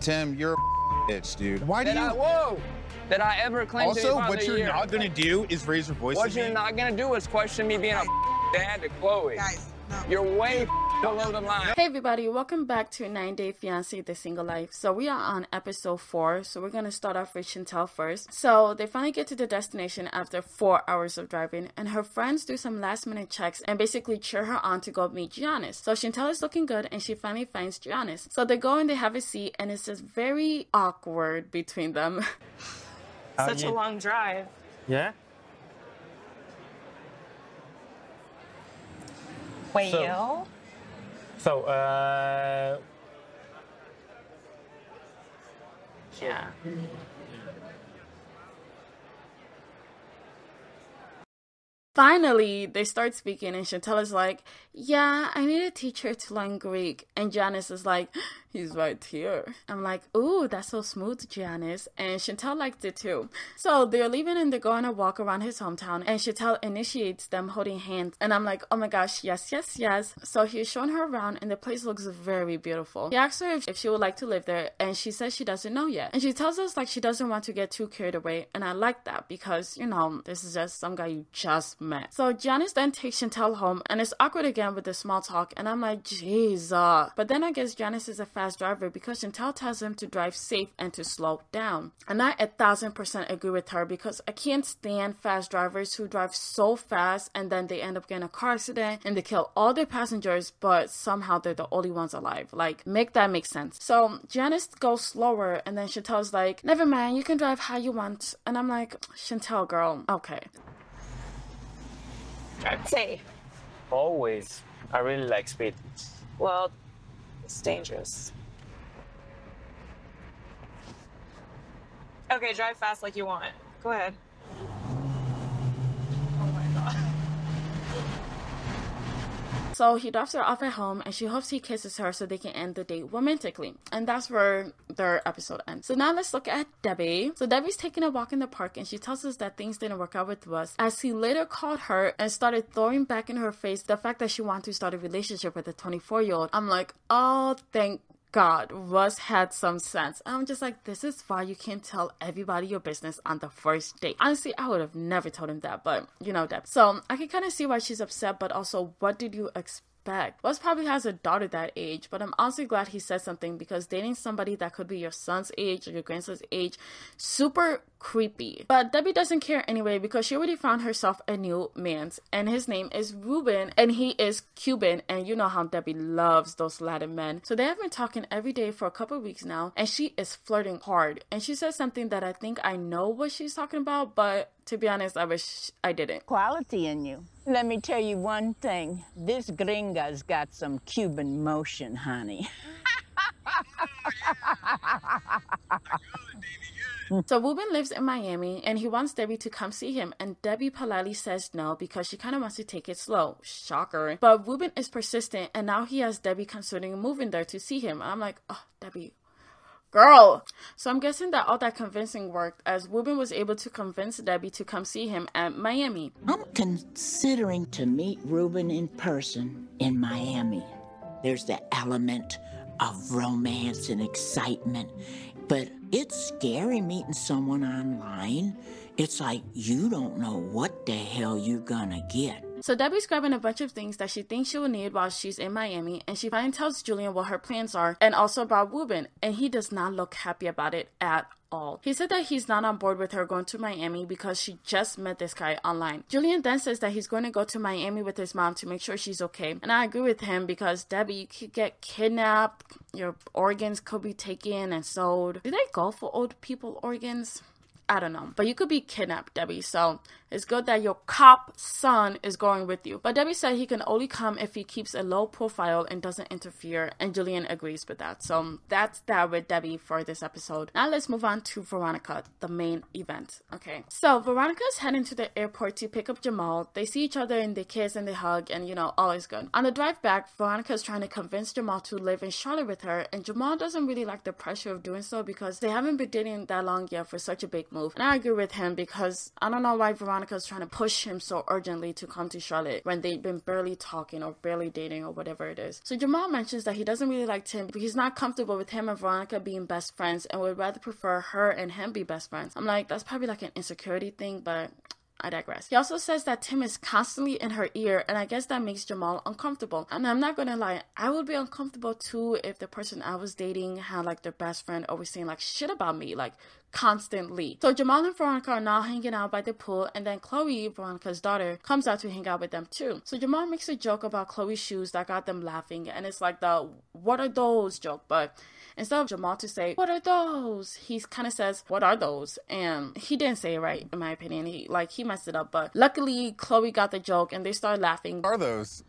Tim, you're a bitch, dude. Why do you? Whoa! Did I ever claim to be Also, father what you're not gonna do is raise your voice. What you're not gonna do is question me being a dad to Chloe. Guys, no. You're way below the line. Hey everybody, welcome back to 9-Day Fiance The Single Life. So we are on episode 4, so we're gonna start off with Chantel first. So they finally get to the destination after 4 hours of driving, and her friends do some last minute checks and basically cheer her on to go meet Giannis. So Chantel is looking good and she finally finds Giannis. So they go and they have a seat, and it's just very awkward between them. Such a long drive. Yeah? Well. So, Yeah. Finally, they start speaking, and Chantel is like, yeah, I need a teacher to learn Greek. And Giannis is like, he's right here. I'm like, ooh, that's so smooth, Giannis. And Chantel liked it too. So they're leaving and they're going to walk around his hometown, and Chantel initiates them holding hands. And I'm like, oh my gosh, yes, yes, yes. So he's showing her around, and the place looks very beautiful. He asks her if she would like to live there, and she says she doesn't know yet. And she tells us like she doesn't want to get too carried away. And I like that because, you know, this is just some guy you just met. So Giannis then takes Chantel home, and it's awkward again with the small talk, and I'm like, jeez. But then I guess Giannis is a fast driver because Chantel tells him to drive safe and to slow down. And I 1000% agree with her because I can't stand fast drivers who drive so fast and then they end up getting a car accident and they kill all their passengers, but somehow they're the only ones alive. Like, make that make sense. So Giannis goes slower, and then Chantel's like, never mind, you can drive how you want. And I'm like, Chantel, girl, okay. Drive safe. always. I really like speed. Well, it's dangerous. Okay, drive fast like you want. Go ahead. Oh my god. So he drops her off at home, and she hopes he kisses her so they can end the date romantically. And that's where their episode ends. So now let's look at Debbie. So Debbie's taking a walk in the park, and she tells us that things didn't work out with Russ, as he later called her and started throwing back in her face the fact that she wanted to start a relationship with a 24-year-old. I'm like, oh, thank God, Russ had some sense. I'm just like, this is why you can't tell everybody your business on the first date. Honestly, I would have never told him that, but you know that. So I can kind of see why she's upset, but also, what did you expect? Russ probably has a daughter that age, but I'm honestly glad he said something, because dating somebody that could be your son's age or your grandson's age, super creepy. But Debbie doesn't care anyway, because she already found herself a new man, and his name is Ruben, and he is Cuban, and you know how Debbie loves those Latin men. So they have been talking every day for a couple of weeks now, and she is flirting hard, and she says something that I think I know what she's talking about, but to be honest, I wish I didn't. Quality in you. Let me tell you one thing. This gringa's got some Cuban motion, honey. So Ruben lives in Miami, and he wants Debbie to come see him, and Debbie politely says no because she kind of wants to take it slow. Shocker. But Ruben is persistent, and now he has Debbie considering moving there to see him. I'm like, oh, Debbie, girl. So I'm guessing that all that convincing worked, as Ruben was able to convince Debbie to come see him at Miami. I'm considering to meet Ruben in person in Miami. There's the element of romance and excitement, but it's scary meeting someone online. It's like you don't know what the hell you're gonna get. So Debbie's grabbing a bunch of things that she thinks she will need while she's in Miami, and she finally tells Julian what her plans are, and also about Ruben, and he does not look happy about it at all. He said that he's not on board with her going to Miami because she just met this guy online. Julian then says that he's going to go to Miami with his mom to make sure she's okay, and I agree with him, because Debbie, you could get kidnapped, your organs could be taken and sold. Do they go for old people organs? I don't know, but you could be kidnapped, Debbie, so it's good that your cop son is going with you. But Debbie said he can only come if he keeps a low profile and doesn't interfere, and Julian agrees with that. So that's that with Debbie for this episode. Now let's move on to Veronica, the main event. Okay, so Veronica's heading to the airport to pick up Jamal. They see each other and they kiss and they hug, and you know, all is good. On the drive back, Veronica's trying to convince Jamal to live in Charlotte with her, and Jamal doesn't really like the pressure of doing so because they haven't been dating that long yet for such a big move. move. And I agree with him because I don't know why Veronica's trying to push him so urgently to come to Charlotte when they've been barely talking or barely dating or whatever it is. So Jamal mentions that he doesn't really like Tim, but he's not comfortable with him and Veronica being best friends and would rather prefer her and him be best friends. I'm like, that's probably like an insecurity thing, but I digress. He also says that Tim is constantly in her ear, and I guess that makes Jamal uncomfortable. And I'm not gonna lie, I would be uncomfortable too if the person I was dating had like their best friend always saying like shit about me, like constantly. So Jamal and Veronica are now hanging out by the pool, and then Chloe, Veronica's daughter, comes out to hang out with them too. So Jamal makes a joke about Chloe's shoes that got them laughing, and it's like the "what are those" joke, but instead of Jamal to say, "what are those?" he kind of says, "what are those?" And he didn't say it right, in my opinion. He messed it up, but luckily Chloe got the joke and they started laughing. What are those?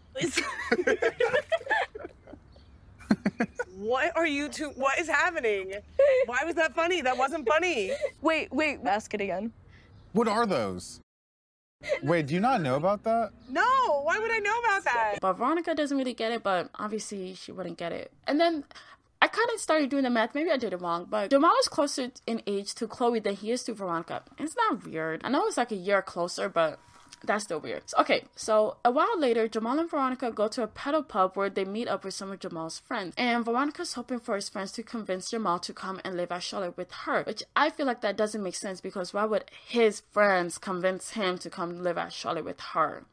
What are you two? What is happening? Why was that funny? That wasn't funny. Wait, ask it again. What are those? Wait, do you not know about that? No, why would I know about that? But Veronica doesn't really get it, but obviously she wouldn't get it. And then I kind of started doing the math. Maybe I did it wrong, but Jamal is closer in age to Chloe than he is to Veronica. It's not weird. I know it's like a year closer, but that's still weird. So a while later, Jamal and Veronica go to a pedal pub where they meet up with some of Jamal's friends. And Veronica's hoping for his friends to convince Jamal to come and live at Charlotte with her, which I feel like that doesn't make sense because why would his friends convince him to come live at Charlotte with her?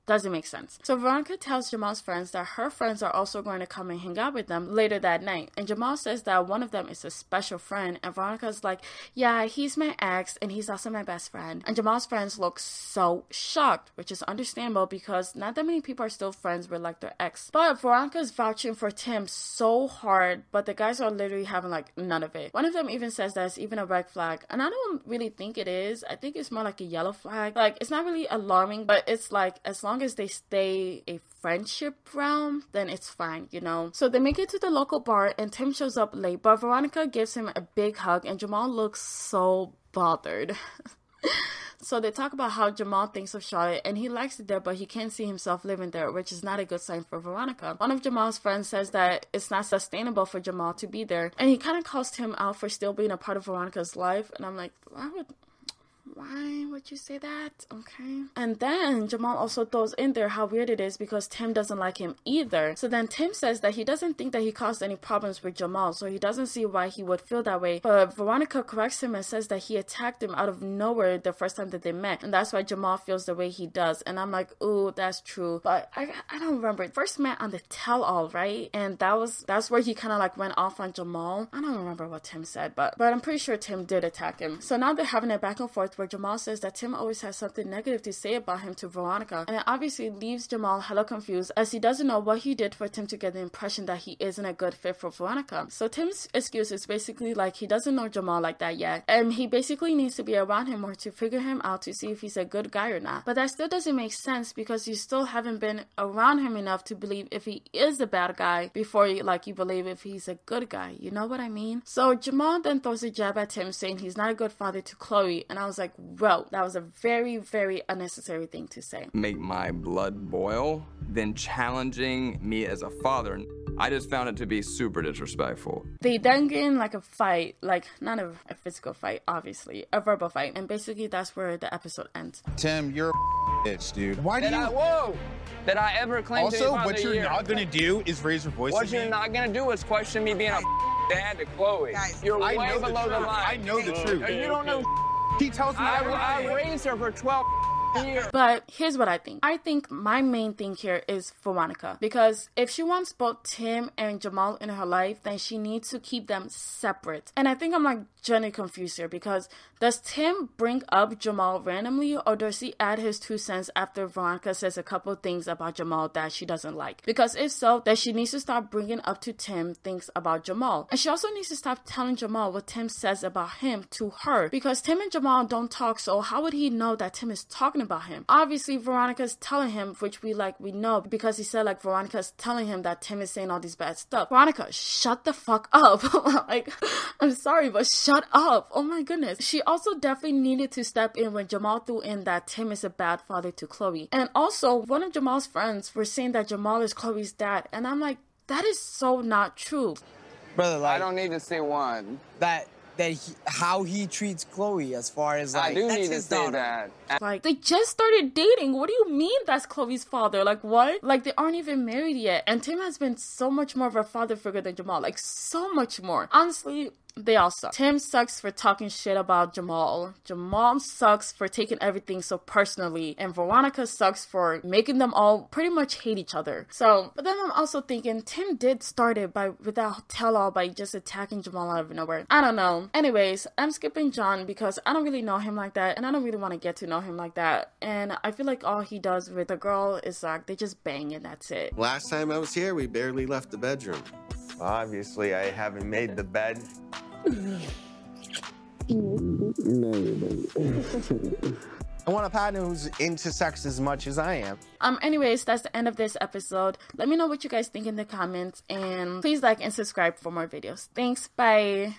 Doesn't make sense. So Veronica tells Jamal's friends that her friends are also going to come and hang out with them later that night. And Jamal says that one of them is a special friend. And Veronica's like, yeah, he's my ex and he's also my best friend. And Jamal's friends look so shocked, which is understandable because not that many people are still friends with like their ex. But Veronica's vouching for Tim so hard, but the guys are literally having like none of it. One of them even says that it's even a red flag. And I don't really think it is. I think it's more like a yellow flag. Like, it's not really alarming, but it's like, as long as they stay a friendship realm, then it's fine, you know. So they make it to the local bar and Tim shows up late, but Veronica gives him a big hug and Jamal looks so bothered. So they talk about how Jamal thinks of Charlotte and he likes it there, but he can't see himself living there, which is not a good sign for Veronica. One of Jamal's friends says that it's not sustainable for Jamal to be there, and he kind of calls Tim out for still being a part of Veronica's life. And I'm like, why would you say that? Okay. And then Jamal also throws in there how weird it is because Tim doesn't like him either. So then Tim says that he doesn't think that he caused any problems with Jamal, so he doesn't see why he would feel that way. But Veronica corrects him and says that he attacked him out of nowhere the first time that they met, and that's why Jamal feels the way he does. And I'm like, ooh, that's true. But I don't remember. First met on the tell-all, right? And that's where he kind of like went off on Jamal. I don't remember what Tim said, but I'm pretty sure Tim did attack him. So now they're having a back and forth where Jamal says that Tim always has something negative to say about him to Veronica, and it obviously leaves Jamal hella confused as he doesn't know what he did for Tim to get the impression that he isn't a good fit for Veronica. So Tim's excuse is basically like he doesn't know Jamal like that yet, and he basically needs to be around him more to figure him out to see if he's a good guy or not. But that still doesn't make sense because you still haven't been around him enough to believe if he is the bad guy before you believe if he's a good guy. You know what I mean? So Jamal then throws a jab at Tim saying he's not a good father to Chloe, and I was like, bro, that was a very, very unnecessary thing to say. Make my blood boil, then challenging me as a father. I just found it to be super disrespectful. They then get in like a fight, like not a physical fight, obviously, a verbal fight. And basically that's where the episode ends. Tim, you're a bitch, dude. Why do you... Did I ever claim also, to be what you're not gonna do is raise your voice What at me. you're not gonna do is question me being a dad to Chloe. Guys, you're way I know below the line. I know the truth. You don't know. He tells me I raised her for 12 years. But here's what I think. I think my main thing here is Veronica. Because if she wants both Tim and Jamal in her life, then she needs to keep them separate. And I think I'm like genuinely confused here because does Tim bring up Jamal randomly or does he add his 2 cents after Veronica says a couple things about Jamal that she doesn't like? Because if so, then she needs to stop bringing up to Tim things about Jamal. And she also needs to stop telling Jamal what Tim says about him to her because Tim and Jamal don't talk, so how would he know that Tim is talking about him? Obviously Veronica's telling him, which we know because he said like Veronica's telling him that Tim is saying all these bad stuff. Veronica, shut the fuck up. Like, I'm sorry, but shut up. Oh my goodness. She also definitely needed to step in when Jamal threw in that Tim is a bad father to Chloe. And also one of Jamal's friends were saying that Jamal is Chloe's dad, and I'm like, that is so not true. Brother, like, I don't need to see one. That how he treats Chloe as far as like I do that's need to his say daughter. that. Like, they just started dating. What do you mean that's Chloe's father? Like, what? Like, they aren't even married yet. And Tim has been so much more of a father figure than Jamal. Like, so much more. Honestly, they all suck. Tim sucks for talking shit about Jamal. Jamal sucks for taking everything so personally. And Veronica sucks for making them all pretty much hate each other. So, but then I'm also thinking Tim did start it without tell-all by just attacking Jamal out of nowhere. I don't know. Anyways, I'm skipping John because I don't really know him like that. And I don't really want to get to know him like that. And I feel like all he does with the girl is like, they just bang and that's it. Last time I was here, we barely left the bedroom. Obviously, I haven't made the bed. I want a partner who's into sex as much as I am. Anyways, that's the end of this episode. Let me know what you guys think in the comments, and please like and subscribe for more videos. Thanks, bye.